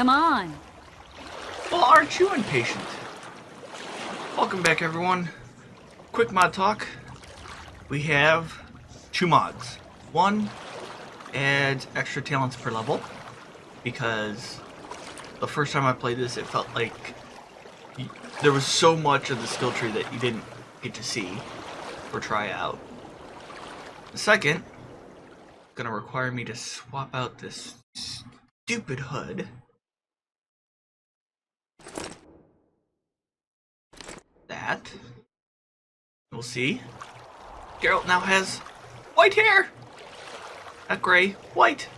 Come on. Well, aren't you impatient? Welcome back, everyone. Quick mod talk. We have 2 mods. One adds extra talents per level, because the first time I played this, it felt like there was so much of the skill tree that you didn't get to see or try out. The second, gonna require me to swap out this stupid hood. That. We'll see. Geralt now has white hair! Not gray, white.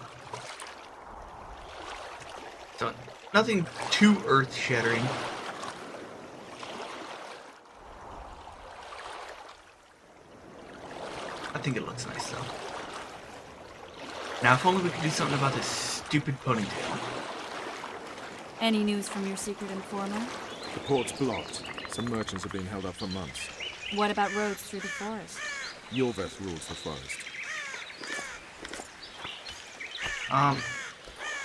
So, nothing too earth-shattering. I think it looks nice, though. Now, if only we could do something about this stupid ponytail. Any news from your secret informer? The port's blocked. Some merchants have been held up for months. What about roads through the forest? Yorveth rules the forest.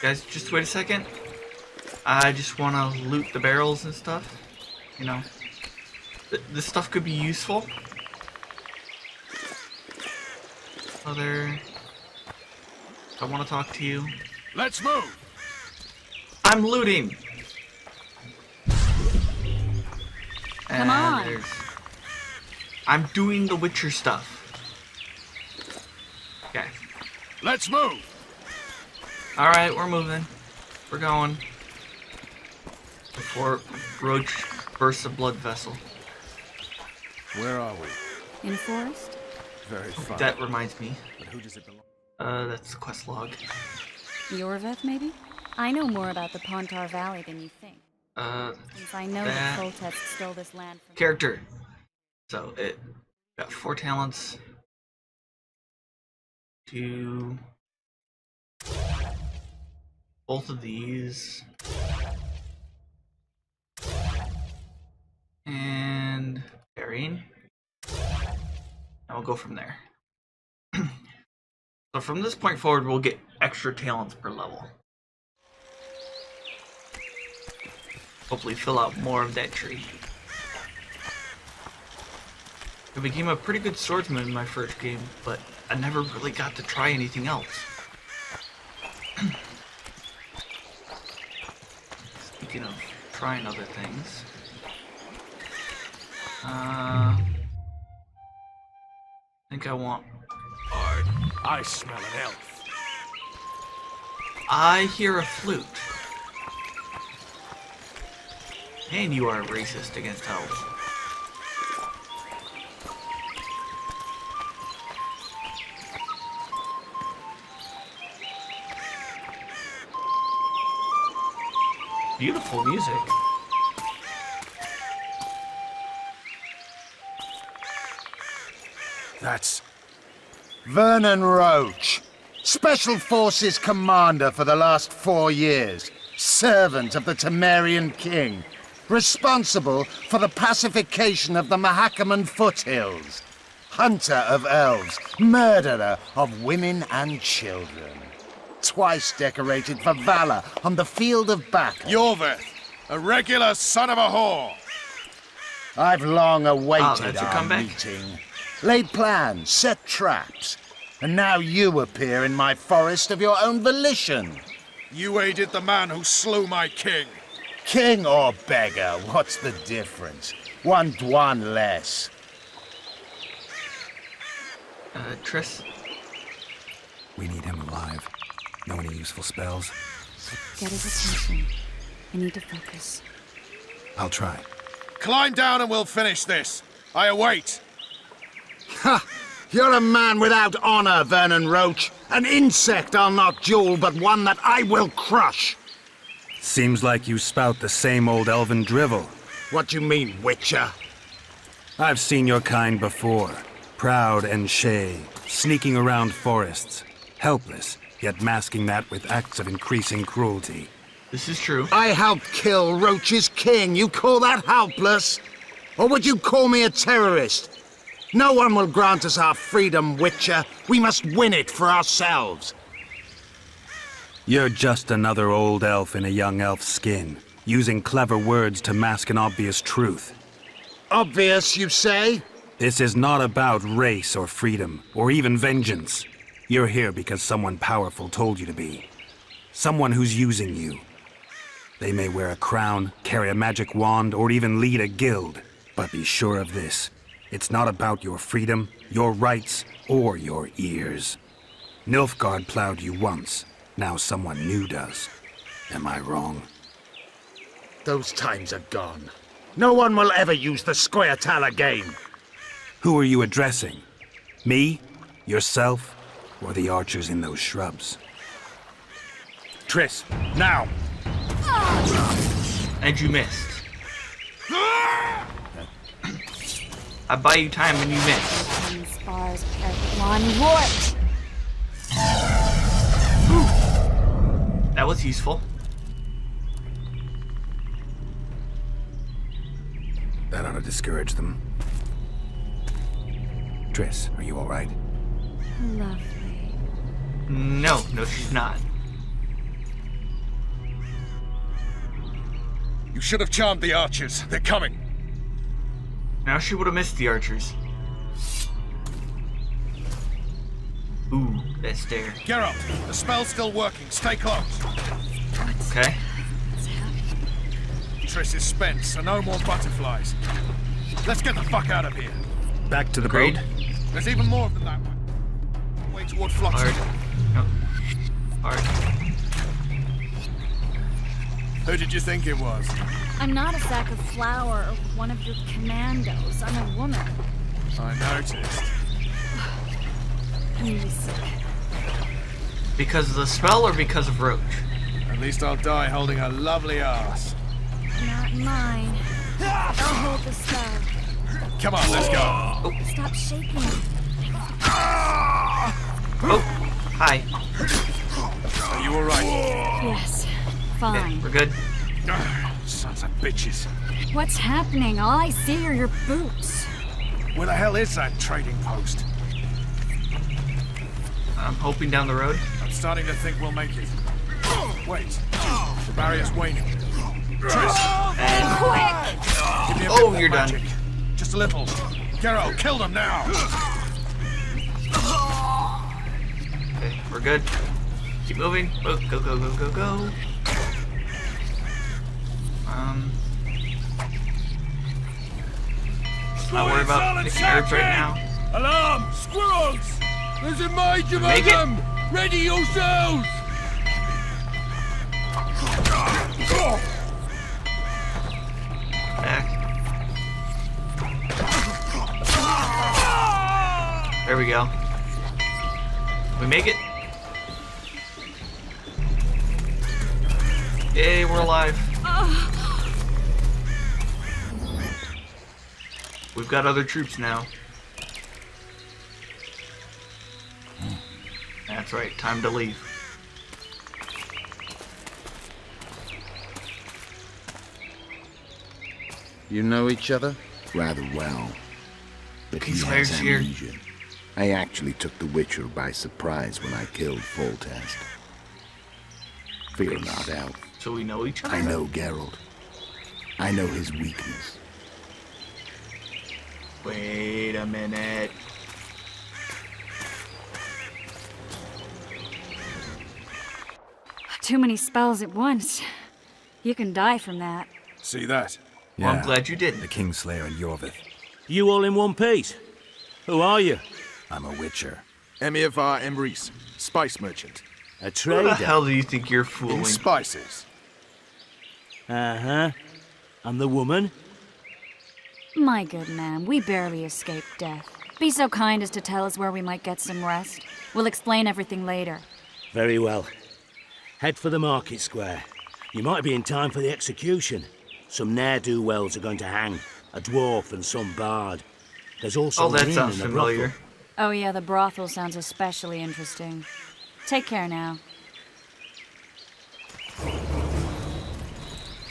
Guys, just wait a second. I just want to loot the barrels and stuff. You know, this stuff could be useful. I want to talk to you. Let's move! I'm looting! Come on! I'm doing the Witcher stuff. Okay. Let's move! Alright, we're moving. We're going. Before Roach bursts a blood vessel. Where are we? In forest? Very far. That reminds me. But who does it belong? That's the quest log. Yorveth, maybe? I know more about the Pontar Valley than you think. Since I know that Foltest stole this land from... Character. So, it got 4 talents. 2... Both of these. And... Burying. And we'll go from there. So from this point forward, we'll get extra talents per level. Hopefully fill out more of that tree. I became a pretty good swordsman in my first game, but I never really got to try anything else. Speaking of trying other things, I think I want bard. I smell an elf. I hear a flute. And you are racist against elves. Beautiful music. That's... Vernon Roach, Special Forces Commander for the last 4 years, servant of the Temerian King, responsible for the pacification of the Mahakaman foothills, hunter of elves, murderer of women and children, twice decorated for valor on the field of battle. Yorveth, a regular son of a whore. I've long awaited that's a our comeback. meeting, laid plans, set traps, and now you appear in my forest of your own volition. You aided the man who slew my king. King or beggar, what's the difference? One dwan less. Triss. We need him alive. Know any useful spells? Get his attention. I need to focus. I'll try. Climb down and we'll finish this. I await. Ha! You're a man without honor, Vernon Roach. An insect I'll not duel, but one that I will crush. Seems like you spout the same old elven drivel. What do you mean, Witcher? I've seen your kind before. Proud and shay, sneaking around forests. Helpless, yet masking that with acts of increasing cruelty. This is true. I helped kill Roach's king. You call that helpless? Or would you call me a terrorist? No one will grant us our freedom, Witcher. We must win it for ourselves. You're just another old elf in a young elf's skin, using clever words to mask an obvious truth. Obvious, you say? This is not about race or freedom, or even vengeance. You're here because someone powerful told you to be. Someone who's using you. They may wear a crown, carry a magic wand, or even lead a guild. But be sure of this. It's not about your freedom, your rights, or your ears. Nilfgaard plowed you once. Now someone new does. Am I wrong? Those times are gone. No one will ever use the square tile again. Who are you addressing? Me? Yourself? Or the archers in those shrubs? Triss, now! And you missed. I buy you time and you miss. These spars are one warped. That was useful. That ought to discourage them. Triss, are you alright? Lovely. No, she's not. You should have charmed the archers. They're coming. Now she would have missed the archers. Ooh, that stare. Geralt, the spell's still working. Stay close. Okay. Triss is spent, so no more butterflies. Let's get the fuck out of here. Back to the Agreed. boat. There's even more of them that way. Way toward Flotsam. Hard. No. Hard. Who did you think it was? I'm not a sack of flour or one of your commandos. I'm a woman. I noticed. I'm really sick. Because of the spell or because of Roach? At least I'll die holding a lovely ass. Not mine. I'll hold the spell. Come on, let's go. Stop shaking. Oh, hi. Are you alright? Yes. Yeah, Fine. we're good. Sons of bitches. What's happening? All I see are your boots. Where the hell is that trading post? I'm hoping down the road. I'm starting to think we'll make it. Wait. The barrier's waning. Triss, And Quick! give me a Oh, bit more you're done. magic. Just a little. Geralt, kill them now! okay, we're good. Keep moving. Go, go, go, go, go, go. Not worry about picking herbs right now. Alarm! Squirrels! There's a mage among Make it. them! Ready yourselves! Back. There we go. We make it. Yay, we're alive. We've got other troops now. That's right, time to leave. You know each other? Rather well. But he He's has hired here. amnesia. I actually took the Witcher by surprise when I killed Foltest. Fear not, Elf. So we know each other? I know Geralt. I know his weakness. Wait a minute. Too many spells at once. You can die from that. See that? Well, I'm glad you The didn't. Kingslayer and Yorvith. You all in one piece? Who are you? I'm a witcher. Emir var Emrys, spice merchant. A Who the trader? hell do you think you're fooling? In spices. Uh-huh. And the woman? My good man, we barely escaped death. Be so kind as to tell us where we might get some rest. We'll explain everything later. Very well. Head for the market square. You might be in time for the execution. Some ne'er-do-wells are going to hang. A dwarf and some bard. There's also Oh, an that inn sounds and a familiar. brothel. Oh yeah, the brothel sounds especially interesting. Take care now.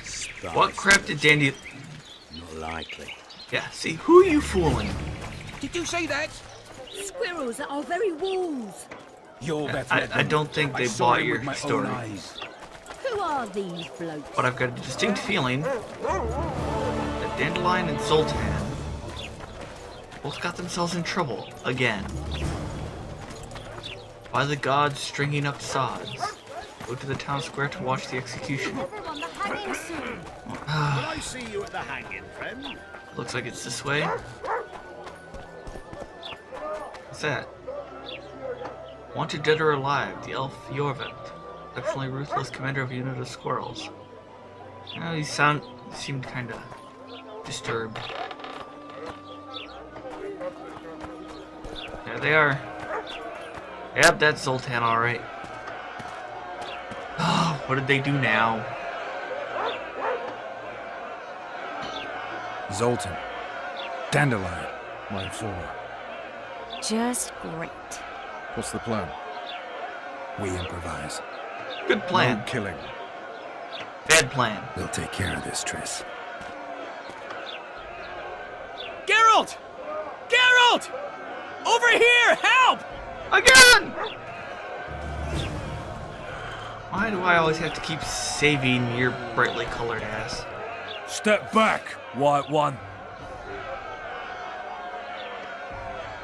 Spice. What crap did Dandy... Not likely. Yeah, see, who are you fooling? Did you say that? Squirrels at our very walls. You're I don't think they bought your story. Who are these blokes? But I've got a distinct feeling that Dandelion and Zoltan both got themselves in trouble again. Why the gods stringing up sods? Go to the town square to watch the execution. Everyone, the hanging soon. I see you at the hanging, friend? Looks like it's this way. What's that? Wanted dead or alive, the elf Jorvent, exceptionally ruthless commander of a unit of squirrels. He seemed kind of disturbed. There they are. Yep, that's Zoltan, alright. Oh, what did they do now? Zoltan. Dandelion. My four. Just great. What's the plan? We improvise. Good plan. No killing. Bad plan. We'll take care of this, Triss. Geralt! Geralt! Over here! Help! Again! Why do I always have to keep saving your brightly colored ass? Step back, White One.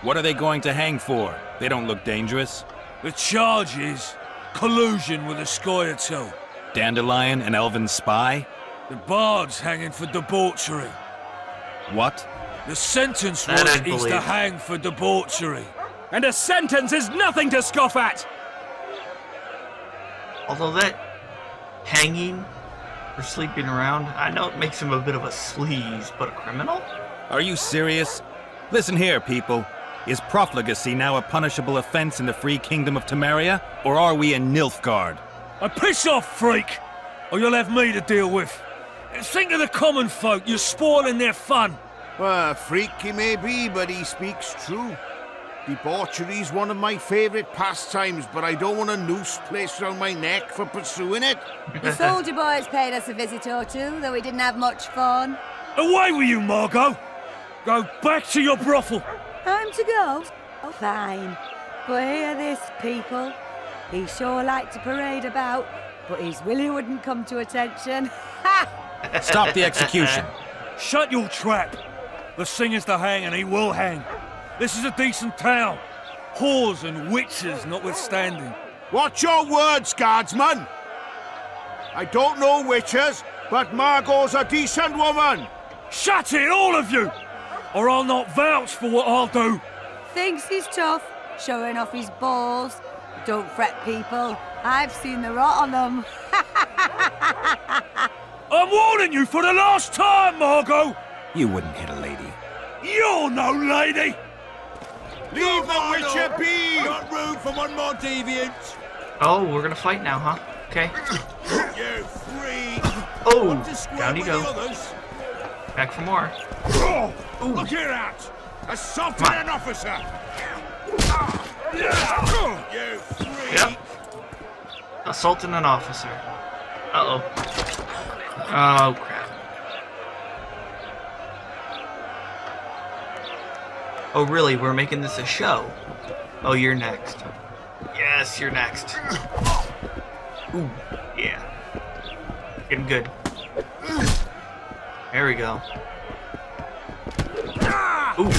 What are they going to hang for? They don't look dangerous. The charge is collusion with a Scoia'tael. Dandelion, an elven spy? The bard's hanging for debauchery. What? The sentence That was I'd he's to believe. hang for debauchery. And a sentence is nothing to scoff at! Although that hanging or sleeping around, I know it makes him a bit of a sleaze, but a criminal? Are you serious? Listen here, people. Is profligacy now a punishable offense in the free kingdom of Temeria? Or are we in Nilfgaard? Piss off, freak, or you'll have me to deal with. Think of the common folk, you're spoiling their fun. Well, a freak he may be, but he speaks true. Debauchery's one of my favourite pastimes, but I don't want a noose placed around my neck for pursuing it. The soldier boys paid us a visit or two, though we didn't have much fun. Away with you, Margot! Go back to your brothel. Time to go? Oh, fine. But hear this, people. He sure liked to parade about, but his Willie wouldn't come to attention. Ha! Stop the execution. Shut your trap. The singer's to hang and he will hang. This is a decent town. Whores and witches notwithstanding. Watch your words, guardsman! I don't know witches, but Margot's a decent woman! Shut it, all of you! Or I'll not vouch for what I'll do. Thinks he's tough, showing off his balls. Don't fret, people. I've seen the rot on them. I'm warning you for the last time, Margot! You wouldn't hit a lady. You're no lady! Leave the witcher be! Got room for one more deviant. Oh, we're gonna fight now, huh? Okay. You freak! Oh, down you go. Back for more. Ooh. Look here out! Assaulting Come on. an officer! You freak! Yep. Assaulting an officer. Uh-oh. Oh, crap. Oh, really? We're making this a show? Oh, you're next. Yes, you're next. Ooh, yeah. Getting good. There we go. Ooh.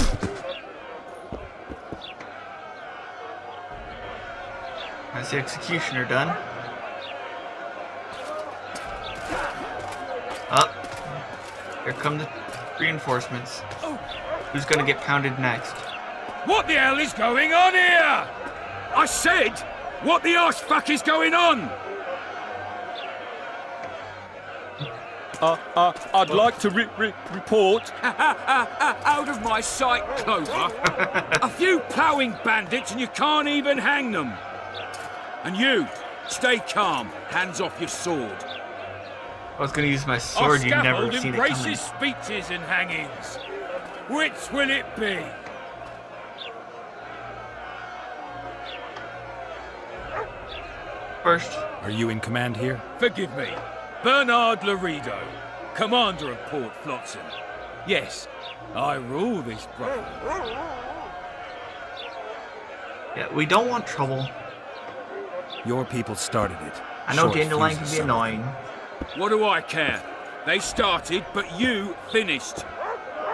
That's the executioner done. Up. Here come the reinforcements. Who's gonna get pounded next? What the hell is going on here? I said, what the arse fuck is going on? I'd like to report. Out of my sight, Clover. A few ploughing bandits and you can't even hang them. And you, stay calm, hands off your sword. I was gonna use my sword, you've never Our seen it scaffold coming. embraces speeches and hangings. Which will it be? First, Are you in command here? Forgive me. Bernard Laredo, commander of Port Flotsam. Yes, I rule this brothel. yeah, we don't want trouble. Your people started it. I know Short Dandelion can fuses be some of annoying. them. What do I care? They started, but you finished.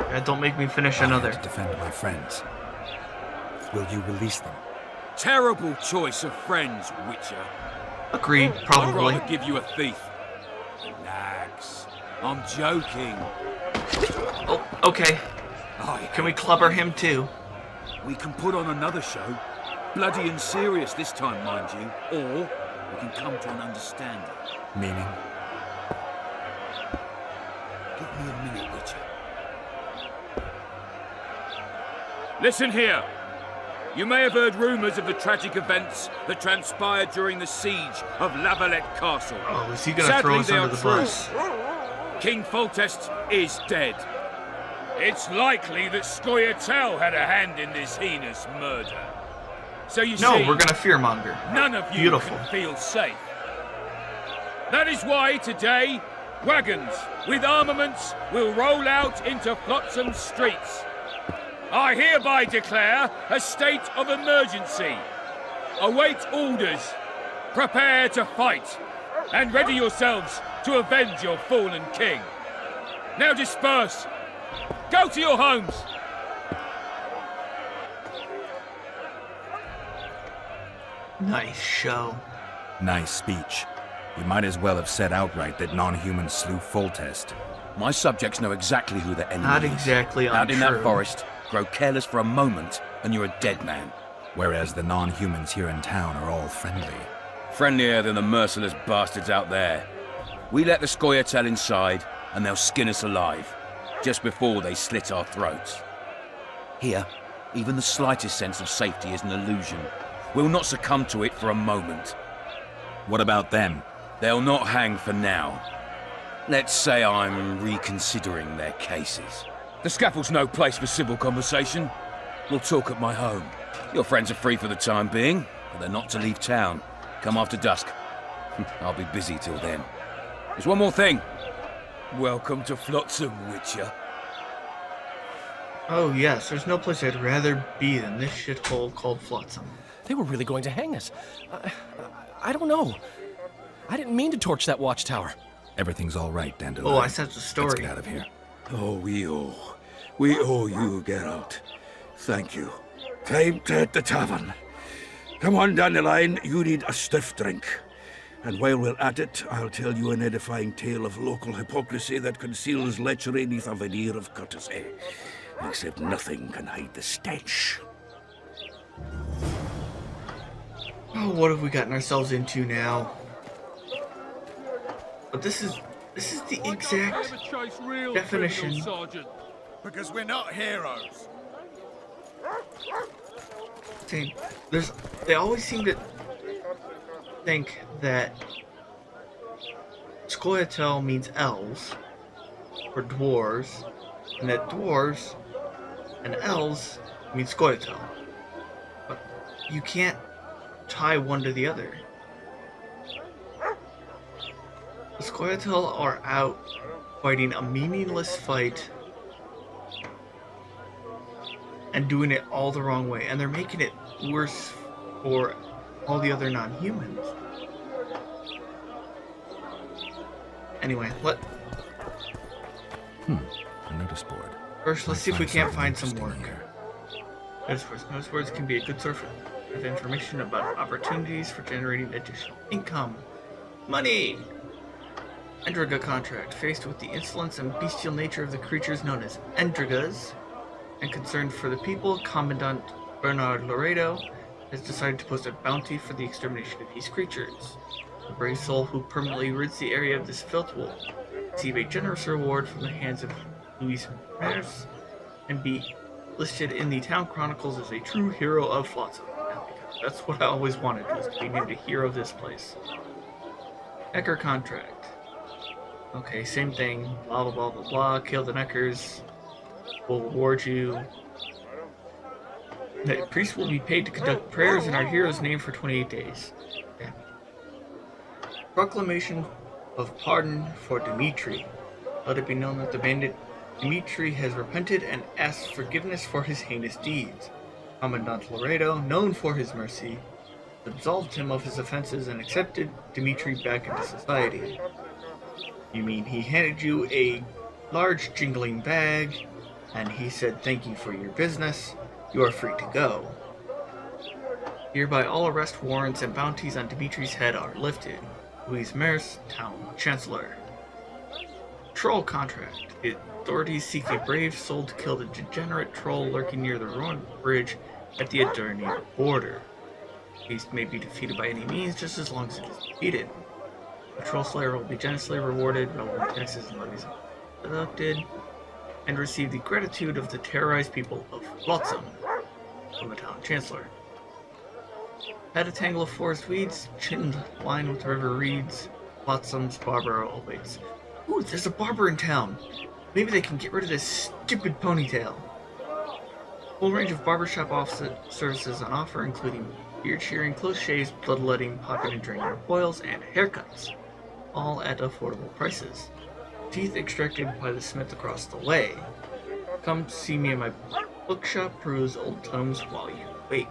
Yeah, don't make me finish I another. had to defend my friends. Will you release them? Terrible choice of friends, Witcher. Agreed, I'd probably. rather give you a thief. Relax. I'm joking. Oh, okay. Can we clubber him too? We can put on another show. Bloody and serious this time, mind you. Or we can come to an understanding. Meaning? Give me a minute, Witcher. Listen here. You may have heard rumours of the tragic events that transpired during the siege of Lavalette Castle. Oh, is he gonna Sadly, throw us they under are the true. bus? King Foltest is dead. It's likely that Scoia'tael had a hand in this heinous murder. So you No, see, we're gonna fearmonger. none of you Beautiful. can feel safe. That is why today, wagons with armaments will roll out into Flotsam streets. I hereby declare a state of emergency. Await orders. Prepare to fight. And ready yourselves to avenge your fallen king. Now disperse. Go to your homes. Nice show. Nice speech. You might as well have said outright that non-humans slew Foltest. My subjects know exactly who their enemy Not is. exactly Out in untrue. that forest, grow careless for a moment, and you're a dead man. Whereas the non-humans here in town are all friendly. Friendlier than the merciless bastards out there. We let the Scoia'tael inside, and they'll skin us alive, just before they slit our throats. Here, even the slightest sense of safety is an illusion. We'll not succumb to it for a moment. What about them? They'll not hang for now. Let's say I'm reconsidering their cases. The scaffold's no place for civil conversation. We'll talk at my home. Your friends are free for the time being, but they're not to leave town. Come after dusk. I'll be busy till then. There's one more thing. Welcome to Flotsam, Witcher. Oh yes, there's no place I'd rather be than this shithole called Flotsam. They were really going to hang us. I don't know. I didn't mean to torch that watchtower. Everything's all right, Dandelion. Oh, I sense a story. Let's get out of here. Oh, we owe you, Geralt. Thank you. Time to hit the tavern. Come on, Dandelion, you need a stiff drink. And while we're at it, I'll tell you an edifying tale of local hypocrisy that conceals lechery neath a veneer of courtesy. Except nothing can hide the stench. Oh, what have we gotten ourselves into now? But this is the exact definition. Because we're not heroes. They always seem to think that Scoia'tael means elves or dwarves, and that dwarves and elves mean Scoia'tael. But you can't tie one to the other. The Scoia'tael are out fighting a meaningless fight and doing it all the wrong way, and they're making it worse for all the other non-humans. Anyway, A notice board. first let's see if we can't find some something work. here. Notice boards can be a good source of information about opportunities for generating additional income. Money! Endriga contract. Faced with the insolence and bestial nature of the creatures known as Endrigas, and concerned for the people, Commandant Bernard Laredo has decided to post a bounty for the extermination of these creatures. The brave soul who permanently rids the area of this filth will receive a generous reward from the hands of Louis Mares and be listed in the town chronicles as a true hero of Flotsam. That's what I always wanted, was to be named a hero of this place. Necker contract. Okay, same thing. Blah blah blah blah blah. Kill the Neckers. We'll reward you. The priest will be paid to conduct prayers in our hero's name for 28 days. Okay. Proclamation of pardon for Dimitri. Let it be known that the bandit Dimitri has repented and asked forgiveness for his heinous deeds. Commandant Laredo, known for his mercy, absolved him of his offenses and accepted Dmitri back into society. You mean he handed you a large jingling bag, and he said thank you for your business, you are free to go. Hereby all arrest warrants and bounties on Dimitri's head are lifted. Louis Maris, Town Chancellor. Troll contract. The authorities seek a brave soul to kill the degenerate troll lurking near the ruined bridge at the Adurnian border. The beast may be defeated by any means, just as long as it is defeated. The troll slayer will be generously rewarded, relevant taxes and levies deducted, and receive the gratitude of the terrorized people of Flotsam from the Town Chancellor. Had a tangle of forest weeds, chinned lined with river reeds, Flotsam's barber awaits. Ooh, there's a barber in town. Maybe they can get rid of this stupid ponytail. Full range of barbershop services on offer, including beard shearing, close shaves, bloodletting, popping and draining oils, and haircuts. All at affordable prices. Teeth extracted by the smith across the way. Come see me in my bookshop, peruse old tomes while you wait.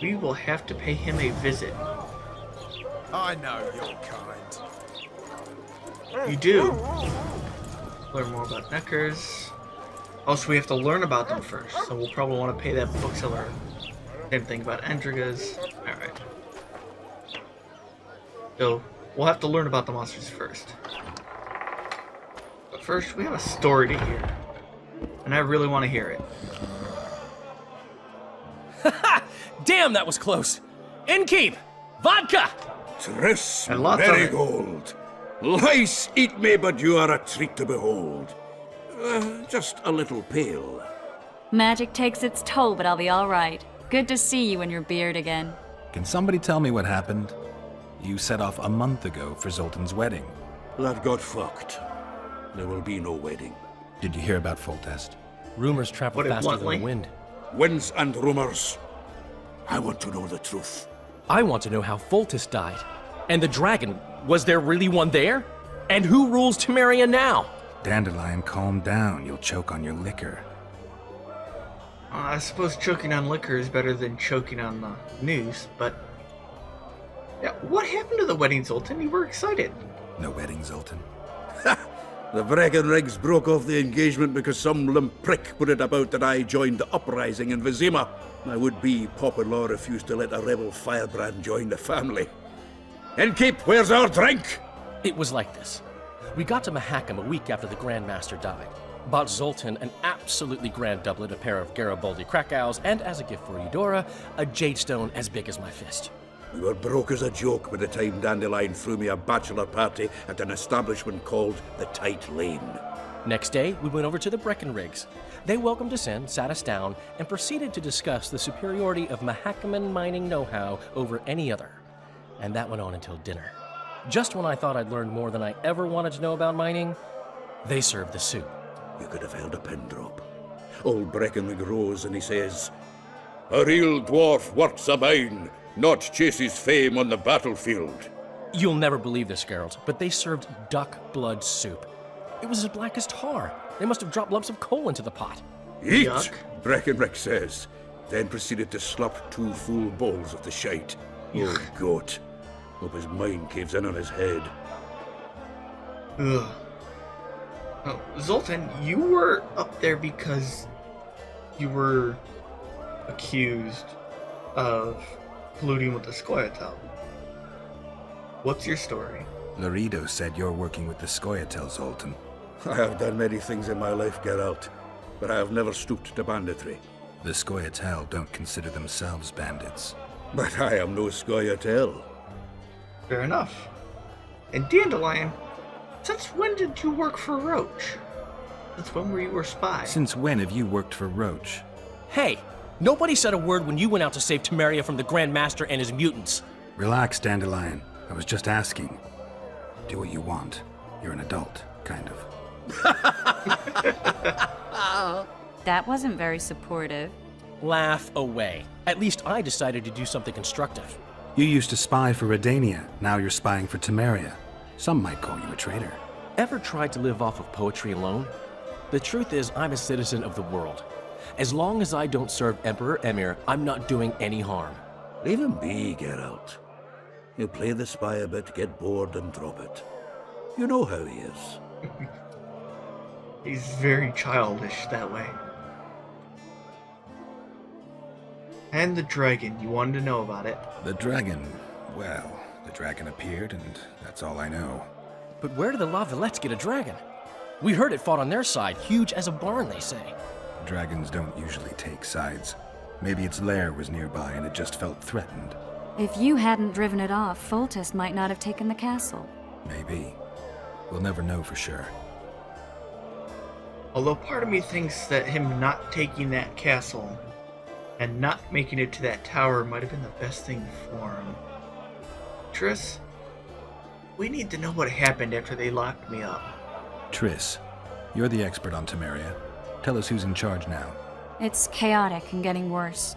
We will have to pay him a visit. I know you're kind. You do. Learn more about Neckers. Oh, so we have to learn about them first. So we'll probably want to pay that bookseller. Same thing about Endrigas. Alright. So, we'll have to learn about the monsters first. But first, we have a story to hear. And I really want to hear it. Damn, that was close. Innkeep! Vodka! Tris And lots of it. Marigold. Lice eat me, but you are a treat to behold. Just a little pale. Magic takes its toll, but I'll be all right. Good to see you and your beard again. Can somebody tell me what happened? You set off a month ago for Zoltan's wedding. That got fucked. There will be no wedding. Did you hear about Foltest? Rumors travel Put it faster than bluntly. the wind. Winds and rumors. I want to know the truth. I want to know how Foltest died. And the dragon, was there really one there? And who rules Temeria now? Dandelion, calm down. You'll choke on your liquor. I suppose choking on liquor is better than choking on the news, but... Yeah, what happened to the wedding, Zoltan? You were excited. No wedding, Zoltan. The Breckenrigs broke off the engagement because some limp prick put it about that I joined the uprising in Vizima. My would-be pop-in-law refused to let a rebel firebrand join the family. Innkeep, where's our drink? It was like this. We got to Mahakam a week after the Grand Master died. Bought Zoltan an absolutely grand doublet, a pair of Garibaldi Krakows, and as a gift for Eudora, a jade stone as big as my fist. We were broke as a joke by the time Dandelion threw me a bachelor party at an establishment called the Tight Lane. Next day, we went over to the Breckenrigs. They welcomed us in, sat us down, and proceeded to discuss the superiority of Mahakaman mining know-how over any other. And that went on until dinner. Just when I thought I'd learned more than I ever wanted to know about mining, they served the soup. You could have held a pin drop. Old Breckenrig rose and he says, "A real dwarf works a mine, not chases fame on the battlefield." You'll never believe this, Geralt, but they served duck blood soup. It was as black as tar. They must have dropped lumps of coal into the pot. "Eat," Yuck. Breckenrig says, then proceeded to slop 2 full bowls of the shite. Old goat. Hope his mind caves in on his head. Ugh. Oh, Zoltan, you were up there because you were accused of colluding with the Scoia'tael. What's your story? Laredo said you're working with the Scoia'tael, Zoltan. I have done many things in my life, Geralt, but I have never stooped to banditry. The Scoia'tael don't consider themselves bandits. But I am no Scoia'tael. Fair enough. And Dandelion, since when did you work for Roach? Since when were you a spy? Since when have you worked for Roach? Hey, nobody said a word when you went out to save Temeria from the Grand Master and his mutants. Relax, Dandelion. I was just asking. Do what you want. You're an adult, kind of. That wasn't very supportive. Laugh away. At least I decided to do something constructive. You used to spy for Redania. Now you're spying for Temeria. Some might call you a traitor. Ever tried to live off of poetry alone? The truth is, I'm a citizen of the world. As long as I don't serve Emperor Emir, I'm not doing any harm. Leave him be, Geralt. He'll play the spy a bit, get bored, and drop it. You know how he is. He's very childish that way. And the dragon, you wanted to know about it. The dragon, well, the dragon appeared, and that's all I know. But where did the Lavalettes get a dragon? We heard it fought on their side, huge as a barn, they say. Dragons don't usually take sides. Maybe its lair was nearby and it just felt threatened. If you hadn't driven it off, Foltest might not have taken the castle. Maybe. We'll never know for sure. Although part of me thinks that him not taking that castle and not making it to that tower might have been the best thing for him. Triss, we need to know what happened after they locked me up. Triss, you're the expert on Temeria. Tell us who's in charge now. It's chaotic and getting worse.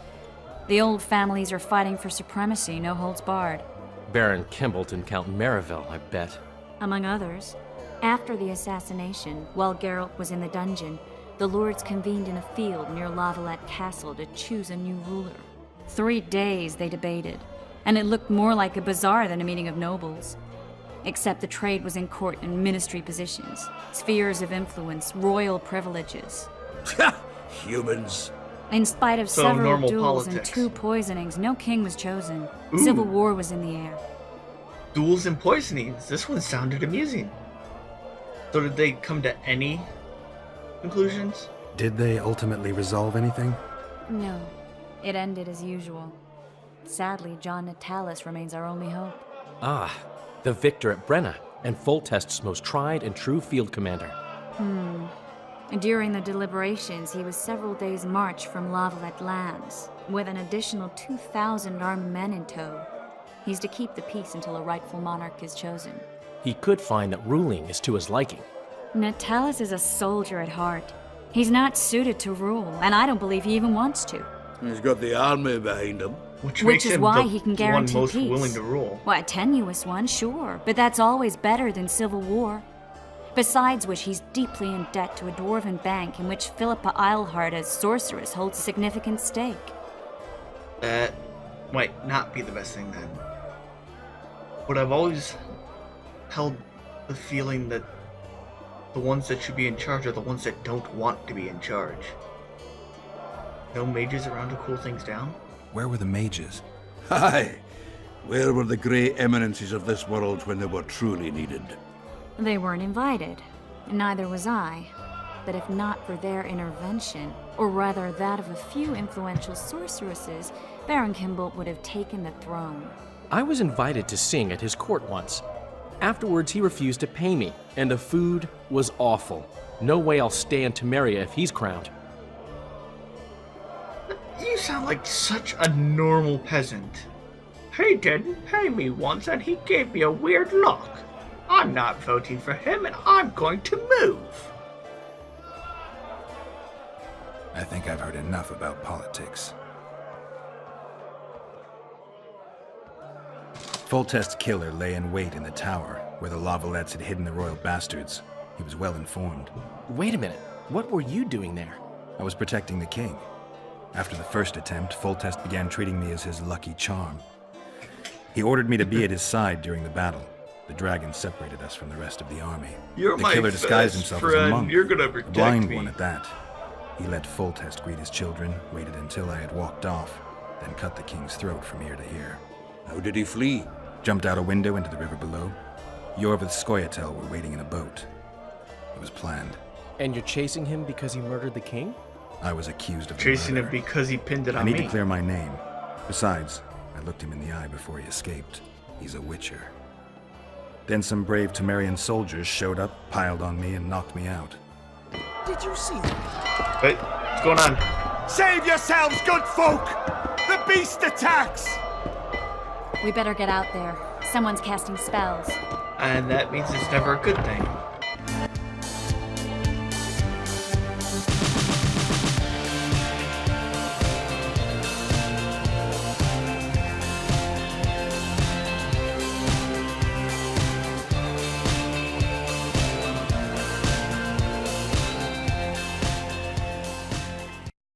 The old families are fighting for supremacy, no holds barred. Baron Kimbolt and Count Merivale, I bet. Among others. After the assassination, while Geralt was in the dungeon, the lords convened in a field near Lavalette Castle to choose a new ruler. 3 days they debated, and it looked more like a bazaar than a meeting of nobles. Except the trade was in court and ministry positions, spheres of influence, royal privileges. Humans. In spite of So several normal duels politics. and 2 poisonings, no king was chosen. Ooh. Civil war was in the air. Duels and poisonings. This one sounded amusing. So did they come to any conclusions? Did they ultimately resolve anything? No, it ended as usual. Sadly, John Natalis remains our only hope. Ah, the victor at Brenna, and Foltest's most tried and true field commander. During the deliberations, he was several days' march from Lavalette lands, with an additional 2,000 armed men in tow. He's to keep the peace until a rightful monarch is chosen. He could find that ruling is to his liking. Natalis is a soldier at heart. He's not suited to rule, and I don't believe he even wants to. He's got the army behind him. Which Which is him why the he can one guarantee most peace. willing to rule. Well, a tenuous one, sure, but that's always better than civil war. Besides which, he's deeply in debt to a dwarven bank in which Philippa Eilhart as sorceress holds a significant stake. That might not be the best thing then. But I've always held the feeling that the ones that should be in charge are the ones that don't want to be in charge. No mages around to cool things down? Where were the mages? Aye. Where were the grey eminences of this world when they were truly needed? They weren't invited. Neither was I. But if not for their intervention, or rather that of a few influential sorceresses, Baron Kimbolt would have taken the throne. I was invited to sing at his court once. Afterwards, he refused to pay me, and the food was awful. No way I'll stay in Temeria if he's crowned. You sound like such a normal peasant. He didn't pay me once and he gave me a weird look. I'm not voting for him and I'm going to move. I think I've heard enough about politics. Foltest's killer lay in wait in the tower, where the Lavalettes had hidden the royal bastards. He was well informed. Wait a minute. What were you doing there? I was protecting the king. After the first attempt, Foltest began treating me as his lucky charm. He ordered me to be at his side during the battle. The dragon separated us from the rest of the army. You're the my killer disguised best himself as a friend. monk, You're gonna a protect blind me. one at that. He let Foltest greet his children, waited until I had walked off, then cut the king's throat from ear to ear. How did he flee? Jumped out a window into the river below. Yorvith Skoyatel were waiting in a boat. It was planned. And you're chasing him because he murdered the king? I was accused of the Chasing him murder. because he pinned it I on need me. to clear my name. Besides, I looked him in the eye before he escaped. He's a witcher. Then some brave Temerian soldiers showed up, piled on me, and knocked me out. Did you see that? Wait, what's going on? Save yourselves, good folk! The beast attacks! We better get out there. Someone's casting spells. And that means it's never a good thing.